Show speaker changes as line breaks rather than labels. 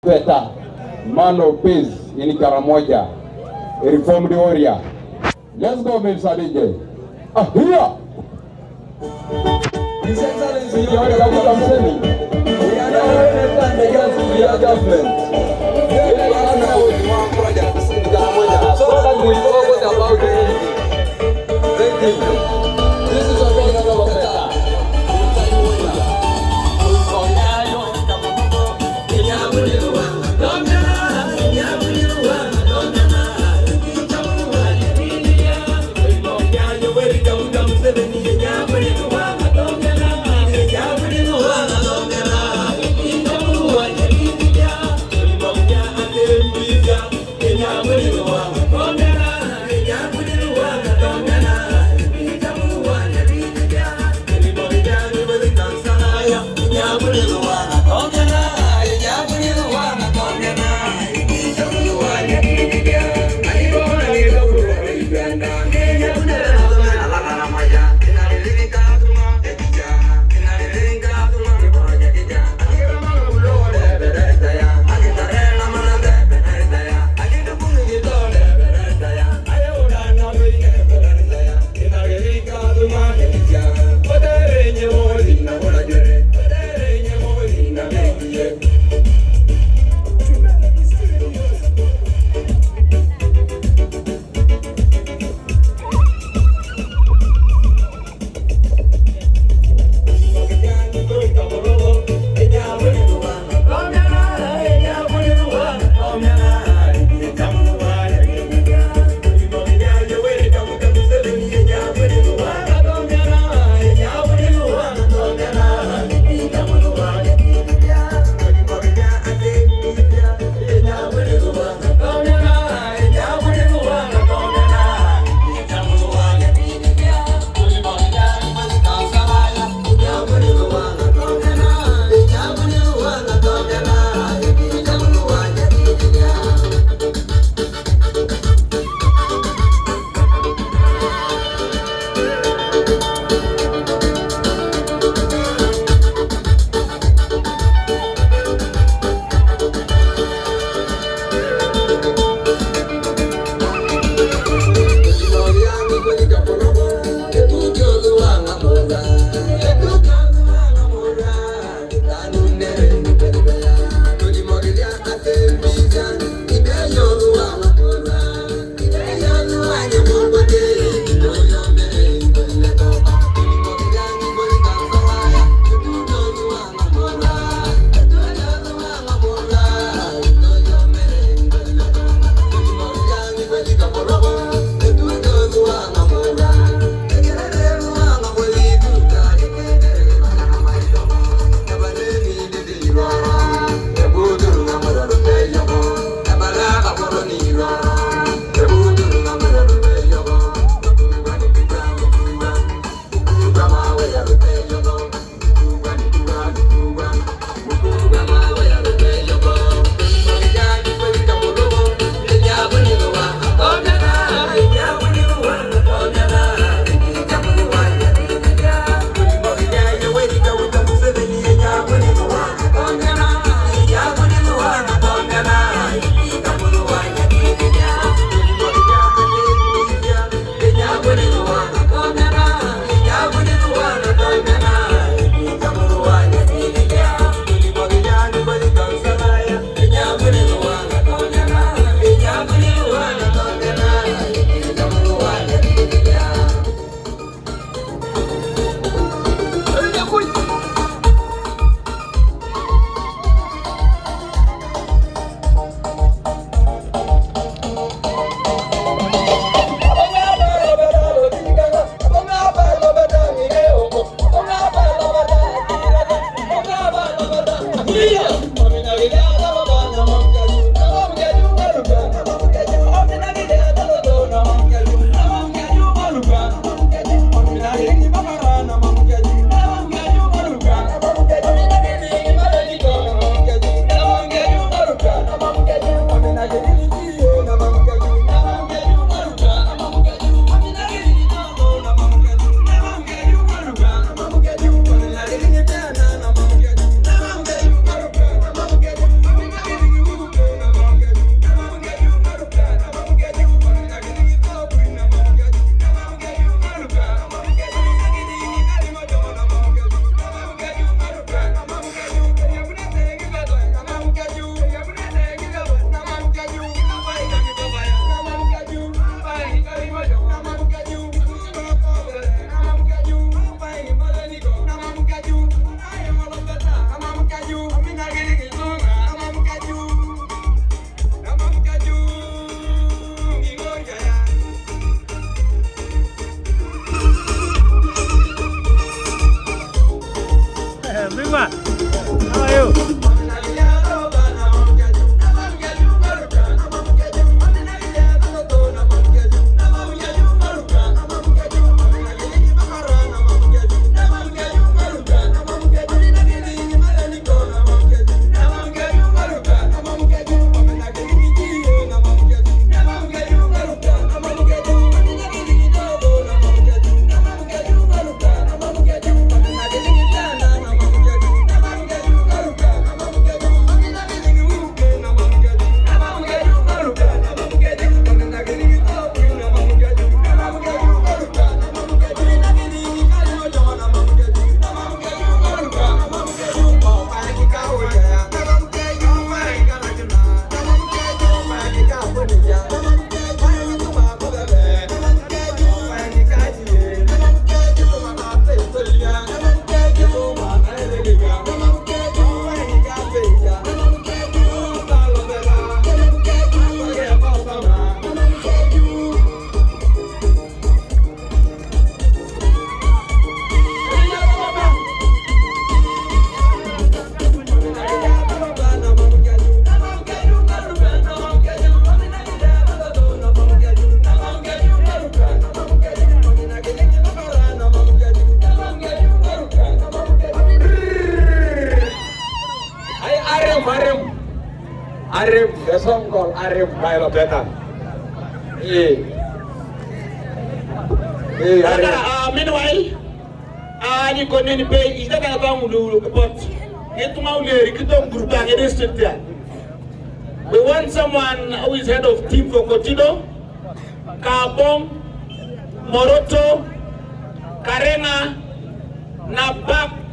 Peta, man of peace in Karamoja, a reformed warrior. Let's go, Mr. DJ. Here! His Excellency, you are the we are now against the government. We are now with one project in Karamoja. So that we forget about the unity. Thank you. This is a very good Peta. Arif, the song called Arif by Roberta.
Meanwhile, you can only pay. Is that a bang but get to Mauleri, Kitom Gurba, it is there. We want someone who is head of team for Cotido, Kabong, Moroto, Karena, Nabak.